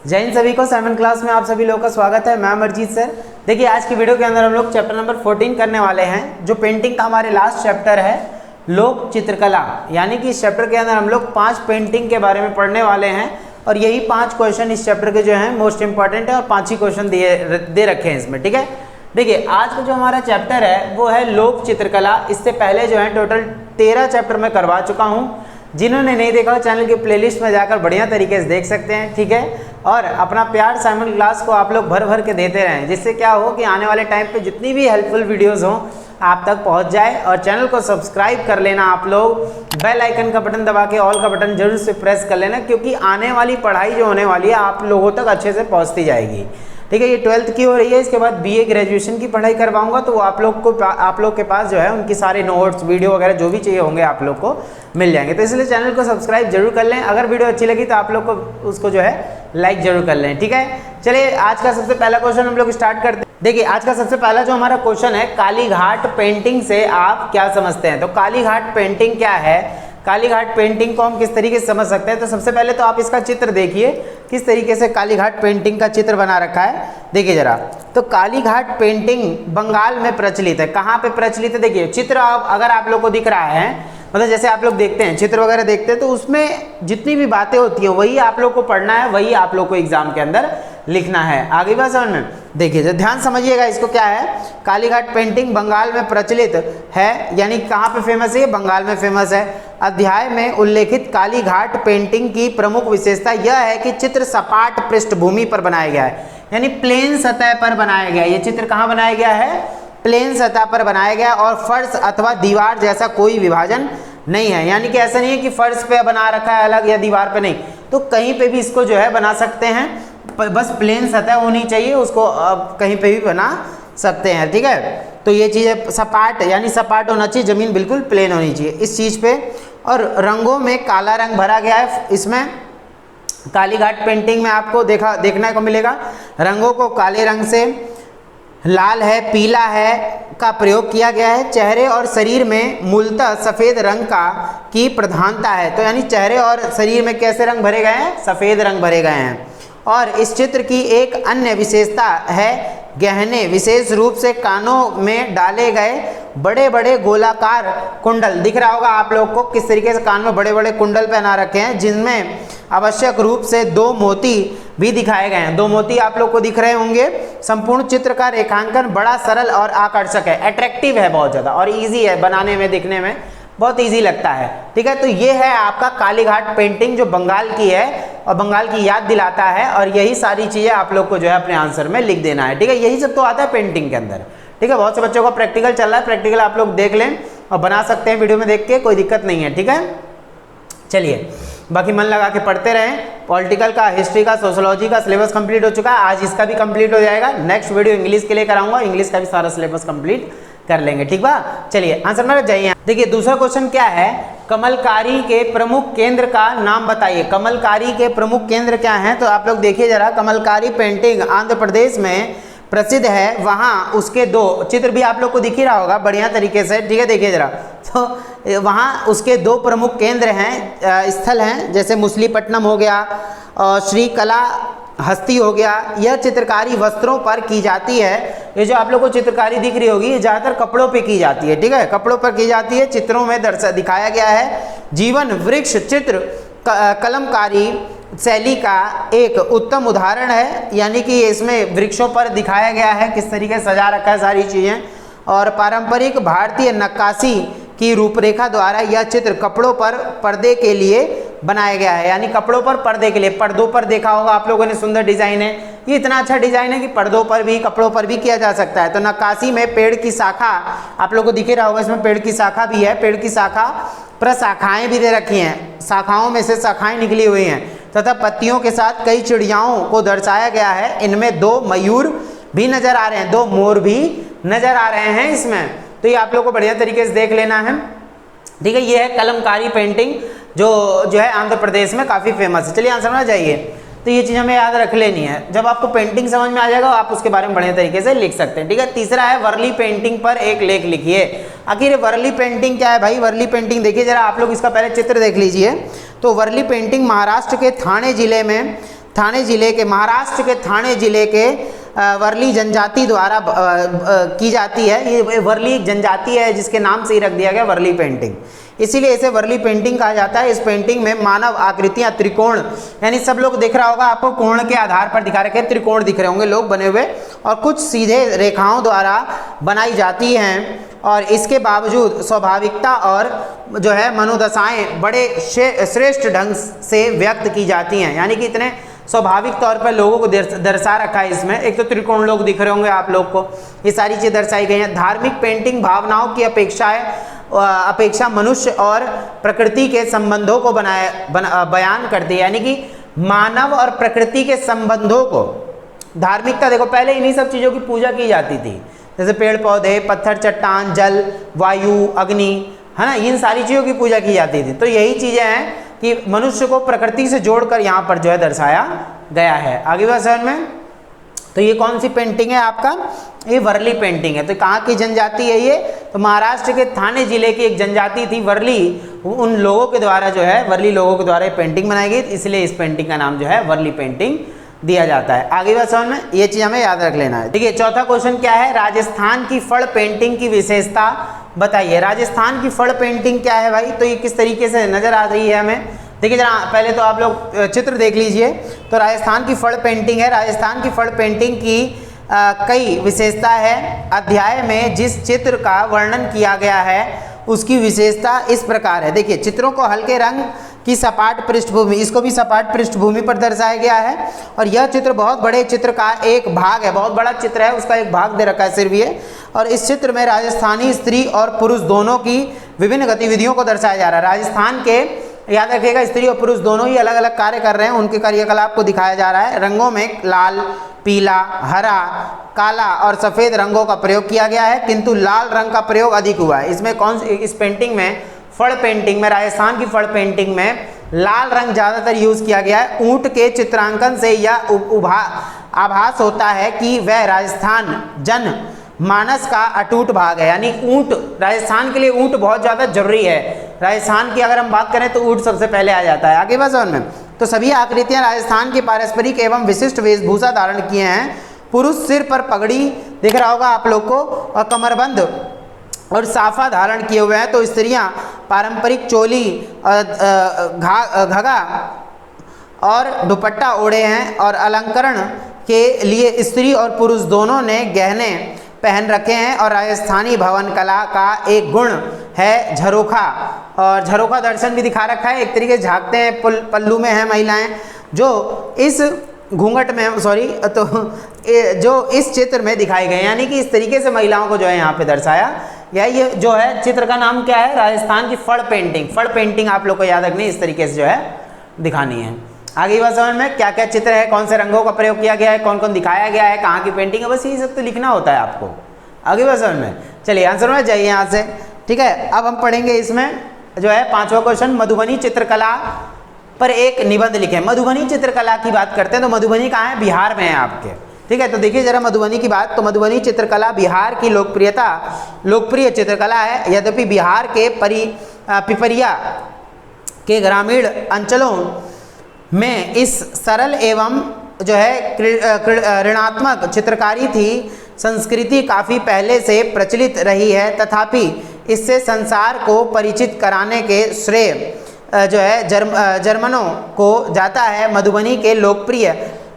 जय हिंद सभी को। 7th क्लास में आप सभी लोगों का स्वागत है। मैं अमरजीत सर। देखिए आज की वीडियो के अंदर हम लोग चैप्टर नंबर 14 करने वाले हैं, जो पेंटिंग का हमारे लास्ट चैप्टर है लोक चित्रकला। यानी कि इस चैप्टर के अंदर हम लोग 5 पेंटिंग के बारे में पढ़ने वाले हैं और यही 5 क्वेश्चन इस चैप्टर के जो हैं मोस्ट इंपॉर्टेंट है और 5 ही क्वेश्चन दे रखे हैं इसमें। ठीक है, देखिए आज का जो हमारा चैप्टर है वो है लोक चित्रकला। इससे पहले जो है टोटल 13 चैप्टर मैं करवा चुका हूँ। जिन्होंने नहीं देखा हो चैनल के प्लेलिस्ट में जाकर बढ़िया तरीके से देख सकते हैं। ठीक है, और अपना प्यार साइमन क्लास को आप लोग भर भर के देते रहें, जिससे क्या हो कि आने वाले टाइम पे जितनी भी हेल्पफुल वीडियोस हों आप तक पहुंच जाए। और चैनल को सब्सक्राइब कर लेना आप लोग, बेल आइकन का बटन दबा के ऑल का बटन जरूर से प्रेस कर लेना, क्योंकि आने वाली पढ़ाई जो होने वाली है आप लोगों तक अच्छे से पहुँचती जाएगी। ठीक है, ये 12th की हो रही है, इसके बाद बीए ग्रेजुएशन की पढ़ाई करवाऊंगा, तो वो आप लोग के पास जो है उनकी सारे नोट्स वीडियो वगैरह जो भी चाहिए होंगे आप लोग को मिल जाएंगे। तो इसलिए चैनल को सब्सक्राइब जरूर कर लें। अगर वीडियो अच्छी लगी तो आप लोग को उसको जो है लाइक जरूर कर लें। ठीक है, चलिए आज का सबसे पहला क्वेश्चन हम लोग स्टार्ट करते हैं। देखिए आज का सबसे पहला जो हमारा क्वेश्चन है, काली घाट पेंटिंग से आप क्या समझते हैं। तो काली घाट पेंटिंग क्या है, काली घाट पेंटिंग को हम किस तरीके से समझ सकते हैं। तो सबसे पहले तो आप इसका चित्र देखिए, किस तरीके से काली घाट पेंटिंग का चित्र बना रखा है। देखिए जरा, तो काली घाट पेंटिंग बंगाल में प्रचलित है। कहाँ पे प्रचलित है, देखिए चित्र अगर आप लोग को दिख रहा है, मतलब जैसे आप लोग देखते हैं चित्र वगैरह देखते हैं, तो उसमें जितनी भी बातें होती हैं वही आप लोग को पढ़ना है, वही आप लोग को एग्जाम के अंदर लिखना है। आगे बात समझ में, देखिए ध्यान समझिएगा इसको। क्या है, काली घाट पेंटिंग बंगाल में प्रचलित है, यानी कहाँ पे फेमस है, बंगाल में फेमस है। अध्याय में उल्लेखित काली घाट पेंटिंग की प्रमुख विशेषता यह है कि चित्र सपाट पृष्ठभूमि पर बनाया गया है, यानी प्लेन सतह पर बनाया गया है। ये चित्र कहाँ बनाया गया है, प्लेन सतह पर बनाया गया, और फर्श अथवा दीवार जैसा कोई विभाजन नहीं है। यानी कि ऐसा नहीं है कि फर्श पे बना रखा है अलग या दीवार पे नहीं, तो कहीं पे भी इसको जो है बना सकते हैं, बस प्लेन सतह होनी चाहिए, उसको कहीं पे भी बना सकते हैं। ठीक है, तो ये चीज़ सपाट, यानी सपाट होना चाहिए, जमीन बिल्कुल प्लेन होनी चाहिए इस चीज़ पे। और रंगों में काला रंग भरा गया है इसमें। काली घाट पेंटिंग में आपको देखने को मिलेगा, रंगों को काले रंग से, लाल है, पीला है का प्रयोग किया गया है। चेहरे और शरीर में मूलतः सफ़ेद रंग की प्रधानता है। तो यानी चेहरे और शरीर में कैसे रंग भरे गए हैं, सफ़ेद रंग भरे गए हैं। और इस चित्र की एक अन्य विशेषता है गहने, विशेष रूप से कानों में डाले गए बड़े बड़े गोलाकार कुंडल। दिख रहा होगा आप लोग को किस तरीके से कान में बड़े बड़े कुंडल पहना रखे हैं, जिनमें आवश्यक रूप से 2 मोती भी दिखाए गए हैं। 2 मोती आप लोग को दिख रहे होंगे। संपूर्ण चित्र का रेखांकन बड़ा सरल और आकर्षक है, अट्रैक्टिव है बहुत ज़्यादा, और ईजी है बनाने में, दिखने में बहुत इजी लगता है। ठीक है, तो ये है आपका काली घाट पेंटिंग जो बंगाल की है और बंगाल की याद दिलाता है। और यही सारी चीज़ें आप लोग को जो है अपने आंसर में लिख देना है। ठीक है, यही सब तो आता है पेंटिंग के अंदर। ठीक है, बहुत से बच्चों का प्रैक्टिकल चल रहा है, प्रैक्टिकल आप लोग देख लें और बना सकते हैं वीडियो में देख के, कोई दिक्कत नहीं है। ठीक है, चलिए बाकी मन लगा के पढ़ते रहें। पॉलिटिकल का, हिस्ट्री का, सोशोलॉजी का सिलेबस कंप्लीट हो चुका है, आज इसका भी कंप्लीट हो जाएगा। नेक्स्ट वीडियो इंग्लिश के लिए कराऊंगा, इंग्लिश का भी सारा सिलेबस कंप्लीट कर लेंगे। ठीक बा, चलिए आंसर में जाइए। देखिए दूसरा क्वेश्चन क्या है, कमलकारी के प्रमुख केंद्र का नाम बताइए। कमलकारी के प्रमुख केंद्र क्या हैं, तो आप लोग देखिए जरा। कमलकारी पेंटिंग आंध्र प्रदेश में प्रसिद्ध है, वहाँ उसके 2 चित्र भी आप लोग को दिख ही रहा होगा बढ़िया तरीके से। ठीक है, देखिए जरा, तो वहाँ उसके 2 प्रमुख केंद्र हैं, स्थल हैं, जैसे मुसलीपट्टनम हो गया और श्रीकला हस्ती हो गया। यह चित्रकारी वस्त्रों पर की जाती है। ये जो आप लोग को चित्रकारी दिख रही होगी, ये ज़्यादातर कपड़ों पे की जाती है। ठीक है, कपड़ों पर की जाती है, चित्रों में दिखाया गया है। जीवन वृक्ष चित्र कलमकारी शैली का एक उत्तम उदाहरण है, यानी कि इसमें वृक्षों पर दिखाया गया है, किस तरीके से सजा रखा है सारी चीज़ें। और पारंपरिक भारतीय नक्काशी की रूपरेखा द्वारा यह चित्र कपड़ों पर पर्दे के लिए बनाया गया है, यानी कपड़ों पर पर्दे के लिए। पर्दों पर देखा होगा आप लोगों ने, सुंदर डिजाइन है, ये इतना अच्छा डिजाइन है कि पर्दों पर भी, कपड़ों पर भी किया जा सकता है। तो नक्काशी में पेड़ की शाखा आप लोग को दिख रहा होगा, इसमें पेड़ की शाखा भी है, पेड़ की शाखा प्रशाखाएं भी दे रखी हैं, शाखाओं में से शाखाएं निकली हुई हैं, तथा पत्तियों के साथ कई चिड़ियाओं को दर्शाया गया है। इनमें 2 मयूर भी नजर आ रहे हैं, 2 मोर भी नजर आ रहे हैं इसमें। तो ये आप लोग को बढ़िया तरीके से देख लेना है। ठीक है, ये है कलमकारी पेंटिंग जो है आंध्र प्रदेश में काफ़ी फेमस है। चलिए आंसर में जाइए। तो ये चीज़ हमें याद रख लेनी है, जब आपको पेंटिंग समझ में आ जाएगा आप उसके बारे में बढ़िया तरीके से लिख सकते हैं। ठीक है, तीसरा है वर्ली पेंटिंग पर एक लेख लिखिए। आखिर वर्ली पेंटिंग क्या है भाई, वर्ली पेंटिंग देखिए जरा आप लोग, इसका पहले चित्र देख लीजिए। तो वर्ली पेंटिंग महाराष्ट्र के ठाणे जिले में थाने जिले के, महाराष्ट्र के थाने जिले के वर्ली जनजाति द्वारा की जाती है। ये वर्ली एक जनजाति है जिसके नाम से ही रख दिया गया वर्ली पेंटिंग, इसीलिए इसे वर्ली पेंटिंग कहा जाता है। इस पेंटिंग में मानव आकृतियां त्रिकोण, यानी सब लोग दिख रहा होगा आपको, कोण के आधार पर दिखा रखे, त्रिकोण दिख रहे होंगे लोग बने हुए, और कुछ सीधे रेखाओं द्वारा बनाई जाती हैं। और इसके बावजूद स्वाभाविकता और जो है मनोदशाएं बड़े श्रेष्ठ ढंग से व्यक्त की जाती हैं, यानी कि इतने स्वाभाविक तौर पर लोगों को दर्शा रखा है इसमें। एक तो त्रिकोण लोग दिख रहे होंगे आप लोग को, ये सारी चीज़ें दर्शाई गई हैं। धार्मिक पेंटिंग भावनाओं की अपेक्षा मनुष्य और प्रकृति के संबंधों को बयान करती है, यानी कि मानव और प्रकृति के संबंधों को। धार्मिकता देखो, पहले इन्हीं सब चीज़ों की पूजा की जाती थी, जैसे पेड़ पौधे, पत्थर, चट्टान, जल, वायु, अग्नि, है ना, इन सारी चीज़ों की पूजा की जाती थी। तो यही चीज़ें हैं कि मनुष्य को प्रकृति से जोड़कर यहाँ पर जो है दर्शाया गया है। आगे बात समझ में। तो ये कौन सी पेंटिंग है आपका, ये वर्ली पेंटिंग है। तो कहाँ की जनजाति है ये, तो महाराष्ट्र के थाने जिले की एक जनजाति थी वर्ली, उन लोगों के द्वारा जो है, वर्ली लोगों के द्वारा ये पेंटिंग बनाई गई, इसलिए इस पेंटिंग का नाम जो है वर्ली पेंटिंग दिया जाता है। आगे बात समझ में, ये चीज़ हमें याद रख लेना है। ठीक है, चौथा क्वेश्चन क्या है, राजस्थान की फड़ पेंटिंग की विशेषता बताइए। राजस्थान की फड़ पेंटिंग क्या है भाई, तो ये किस तरीके से नजर आ रही है हमें, देखिए जरा पहले तो आप लोग चित्र देख लीजिए। तो राजस्थान की फड़ पेंटिंग है। राजस्थान की फड़ पेंटिंग की कई विशेषता है। अध्याय में जिस चित्र का वर्णन किया गया है उसकी विशेषता इस प्रकार है। देखिए, चित्रों को हल्के रंग की सपाट पृष्ठभूमि, इसको भी सपाट पृष्ठभूमि पर दर्शाया गया है। और यह चित्र बहुत बड़े चित्र का एक भाग है, बहुत बड़ा चित्र है, उसका एक भाग दे रखा है सिर्फ ये। और इस चित्र में राजस्थानी स्त्री और पुरुष दोनों की विभिन्न गतिविधियों को दर्शाया जा रहा है। राजस्थान के, याद रखिएगा, स्त्री और पुरुष दोनों ही अलग अलग कार्य कर रहे हैं, उनके कार्यकलाप को दिखाया जा रहा है। रंगों में लाल, पीला, हरा, काला और सफ़ेद रंगों का प्रयोग किया गया है, किंतु लाल रंग का प्रयोग अधिक हुआ है। इसमें इस पेंटिंग में, फड़ पेंटिंग में, राजस्थान की फड़ पेंटिंग में लाल रंग ज़्यादातर यूज़ किया गया है। ऊँट के चित्रांकन से यह आभास होता है कि वह राजस्थान जन मानस का अटूट भाग है, यानी ऊँट, राजस्थान के लिए ऊँट बहुत ज़्यादा जरूरी है। राजस्थान की अगर हम बात करें तो ऊँट सबसे पहले आ जाता है। आगे बस में, तो सभी आकृतियां राजस्थान की पारंपरिक एवं विशिष्ट वेशभूषा धारण किए हैं। पुरुष सिर पर पगड़ी दिख रहा होगा आप लोग को, और कमरबंद और साफा धारण किए हुए हैं। तो स्त्रियां पारंपरिक चोली, घाघा और दुपट्टा ओढ़े हैं। और अलंकरण के लिए स्त्री और पुरुष दोनों ने गहने पहन रखे हैं। और राजस्थानी भवन कला का एक गुण है झरोखा, और झरोखा दर्शन भी दिखा रखा है, एक तरीके से झांकते हैं, पल्लू में है महिलाएं, जो इस घूंघट में, सॉरी, तो जो इस चित्र में दिखाई गए, यानी कि इस तरीके से महिलाओं को जो है यहाँ पे दर्शाया या ये जो है चित्र का नाम क्या है, राजस्थान की फड़ पेंटिंग। फड़ पेंटिंग आप लोग को याद रखनी, इस तरीके से जो है दिखानी है। आगे बात समझ में, क्या क्या चित्र है, कौन से रंगों का प्रयोग किया गया है, कौन कौन दिखाया गया है, कहाँ की पेंटिंग है, बस यही सब तो लिखना होता है आपको। आगे बात समझ में, चलिए आंसर में जाइए यहाँ से। ठीक है, अब हम पढ़ेंगे इसमें जो है पांचवा क्वेश्चन, मधुबनी चित्रकला पर एक निबंध लिखें। मधुबनी चित्रकला की बात करते हैं तो मधुबनी कहाँ है, बिहार में है आपके। ठीक है, तो देखिए जरा मधुबनी की बात, तो मधुबनी चित्रकला बिहार की लोकप्रिय चित्रकला है। यद्यपि बिहार के पिपरिया के ग्रामीण अंचलों में इस सरल एवं जो है ऋणात्मक चित्रकारी थी संस्कृति काफ़ी पहले से प्रचलित रही है। तथापि इससे संसार को परिचित कराने के श्रेय जो है जर्मनों को जाता है। मधुबनी के लोकप्रिय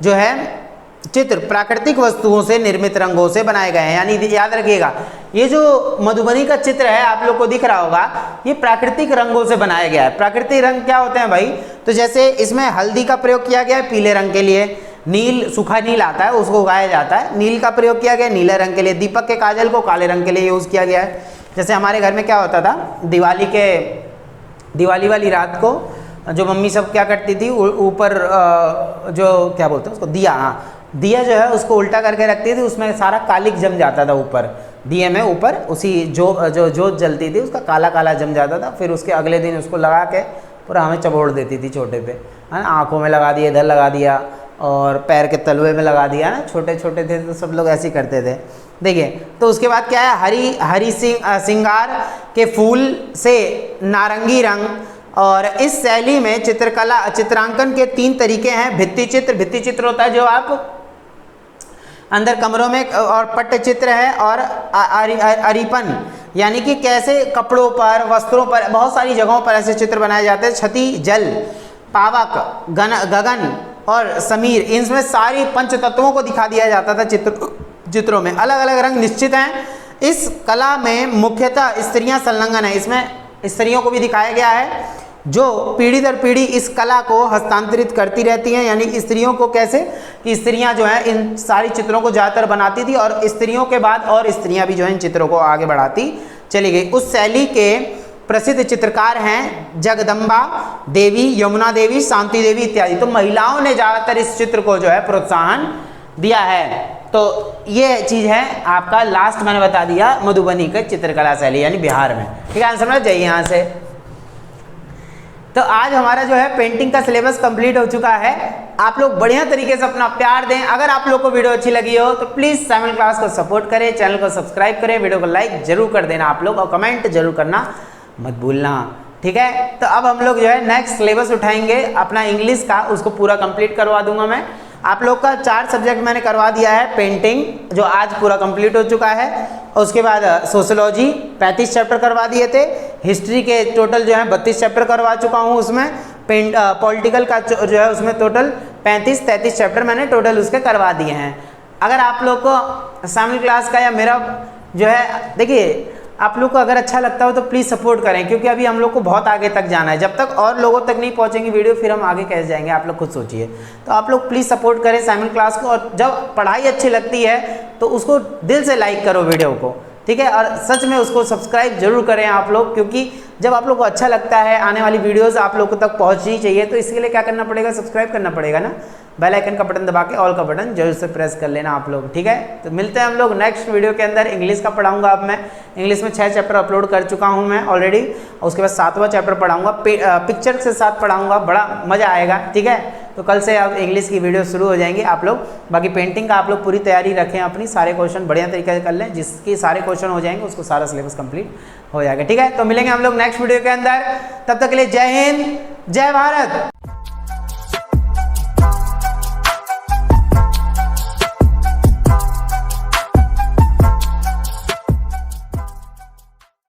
जो है चित्र प्राकृतिक वस्तुओं से निर्मित रंगों से बनाए गए हैं। यानी याद रखिएगा, ये जो मधुबनी का चित्र है आप लोग को दिख रहा होगा, ये प्राकृतिक रंगों से बनाया गया है। प्राकृतिक रंग क्या होते हैं भाई, तो जैसे इसमें हल्दी का प्रयोग किया गया है पीले रंग के लिए, नील, सूखा नील आता है उसको उगाया जाता है, नील का प्रयोग किया गया नीले रंग के लिए, दीपक के काजल को काले रंग के लिए यूज़ किया गया है। जैसे हमारे घर में क्या होता था, दिवाली वाली रात को जो मम्मी सब क्या करती थी, ऊपर जो क्या बोलते हैं उसको, दिया, हाँ, दिया जो है उसको उल्टा करके रखती थी, उसमें सारा कालिक जम जाता था ऊपर दिए में, ऊपर उसी जो जोत जलती थी उसका काला काला जम जाता था। फिर उसके अगले दिन उसको लगा के पूरा हमें चबोड़ देती थी छोटे पे, है ना, आँखों में लगा दिया, इधर लगा दिया और पैर के तलवे में लगा दिया ना, छोटे छोटे थे तो सब लोग ऐसे ही करते थे। देखिए, तो उसके बाद क्या है, हरी सिंगार के फूल से नारंगी रंग और इस शैली में चित्रांकन के 3 तरीके हैं। भित्ति चित्र होता है जो आप अंदर कमरों में, और पट्टचित्र है, और अरिपन यानी कि कैसे कपड़ों पर, वस्त्रों पर, बहुत सारी जगहों पर ऐसे चित्र बनाए जाते हैं। छति, जल, पावक, गगन और समीर, इनमें सारी पंच तत्वों को दिखा दिया जाता था चित्रों में। अलग अलग रंग निश्चित हैं। इस कला में मुख्यतः स्त्रियां संलग्न हैं। इसमें स्त्रियों को भी दिखाया गया है जो पीढ़ी दर पीढ़ी इस कला को हस्तांतरित करती रहती हैं। यानी स्त्रियों को कैसे कि स्त्रियां जो है इन सारी चित्रों को ज़्यादातर बनाती थी, और स्त्रियों के बाद और स्त्रियां भी जो है इन चित्रों को आगे बढ़ाती चली गई। उस शैली के प्रसिद्ध चित्रकार हैं जगदम्बा देवी, यमुना देवी, शांति देवी इत्यादि। तो महिलाओं ने ज़्यादातर इस चित्र को जो है प्रोत्साहन दिया है। तो ये चीज़ है आपका लास्ट मैंने बता दिया मधुबनी का चित्रकला शैली यानी बिहार में। ठीक है, आंसर समझ जाइए यहाँ से। तो आज हमारा जो है पेंटिंग का सिलेबस कंप्लीट हो चुका है। आप लोग बढ़िया तरीके से अपना प्यार दें। अगर आप लोग को वीडियो अच्छी लगी हो तो प्लीज़ साइमन क्लास को सपोर्ट करें, चैनल को सब्सक्राइब करें, वीडियो को लाइक जरूर कर देना आप लोग, और कमेंट जरूर करना मत भूलना। ठीक है, तो अब हम लोग जो है नेक्स्ट सिलेबस उठाएंगे अपना इंग्लिश का, उसको पूरा कंप्लीट करवा दूंगा मैं। आप लोग का 4 सब्जेक्ट मैंने करवा दिया है। पेंटिंग जो आज पूरा कंप्लीट हो चुका है, और उसके बाद सोशोलॉजी 35 चैप्टर करवा दिए थे। हिस्ट्री के टोटल जो है 32 चैप्टर करवा चुका हूँ उसमें। पॉलिटिकल का जो है उसमें टोटल 35-33 चैप्टर मैंने टोटल उसके करवा दिए हैं। अगर आप लोग को सामने क्लास का या मेरा जो है, देखिए आप लोग को अगर अच्छा लगता हो तो प्लीज़ सपोर्ट करें, क्योंकि अभी हम लोग को बहुत आगे तक जाना है। जब तक और लोगों तक नहीं पहुंचेंगी वीडियो, फिर हम आगे कैसे जाएंगे, आप लोग खुद सोचिए। तो आप लोग प्लीज़ सपोर्ट करें साइमन क्लास को, और जब पढ़ाई अच्छी लगती है तो उसको दिल से लाइक करो वीडियो को। ठीक है, और सच में उसको सब्सक्राइब जरूर करें आप लोग, क्योंकि जब आप लोग को अच्छा लगता है आने वाली वीडियोस आप लोगों तक पहुंचनी चाहिए। तो इसके लिए क्या करना पड़ेगा, सब्सक्राइब करना पड़ेगा ना। बेल आइकन का बटन दबा के ऑल का बटन जरूर से प्रेस कर लेना आप लोग। ठीक है, तो मिलते हैं हम लोग नेक्स्ट वीडियो के अंदर। इंग्लिश का पढ़ाऊंगा अब मैं। इंग्लिश में 6 चैप्टर अपलोड कर चुका हूं मैं ऑलरेडी, और उसके बाद 7वां चैप्टर पढ़ाऊंगा, पिक्चर के साथ पढ़ाऊंगा, बड़ा मज़ा आएगा। ठीक है, तो कल से अब इंग्लिश की वीडियो शुरू हो जाएंगी आप लोग। बाकी पेंटिंग का आप लोग पूरी तैयारी रखें अपनी, सारे क्वेश्चन बढ़िया तरीके से कर लें। जिसके सारे क्वेश्चन हो जाएंगे उसको सारा सिलेबस कंप्लीट हो जाएगा। ठीक है, तो मिलेंगे हम लोग नेक्स्ट वीडियो के अंदर। तब तक के लिए जय हिंद, जय भारत।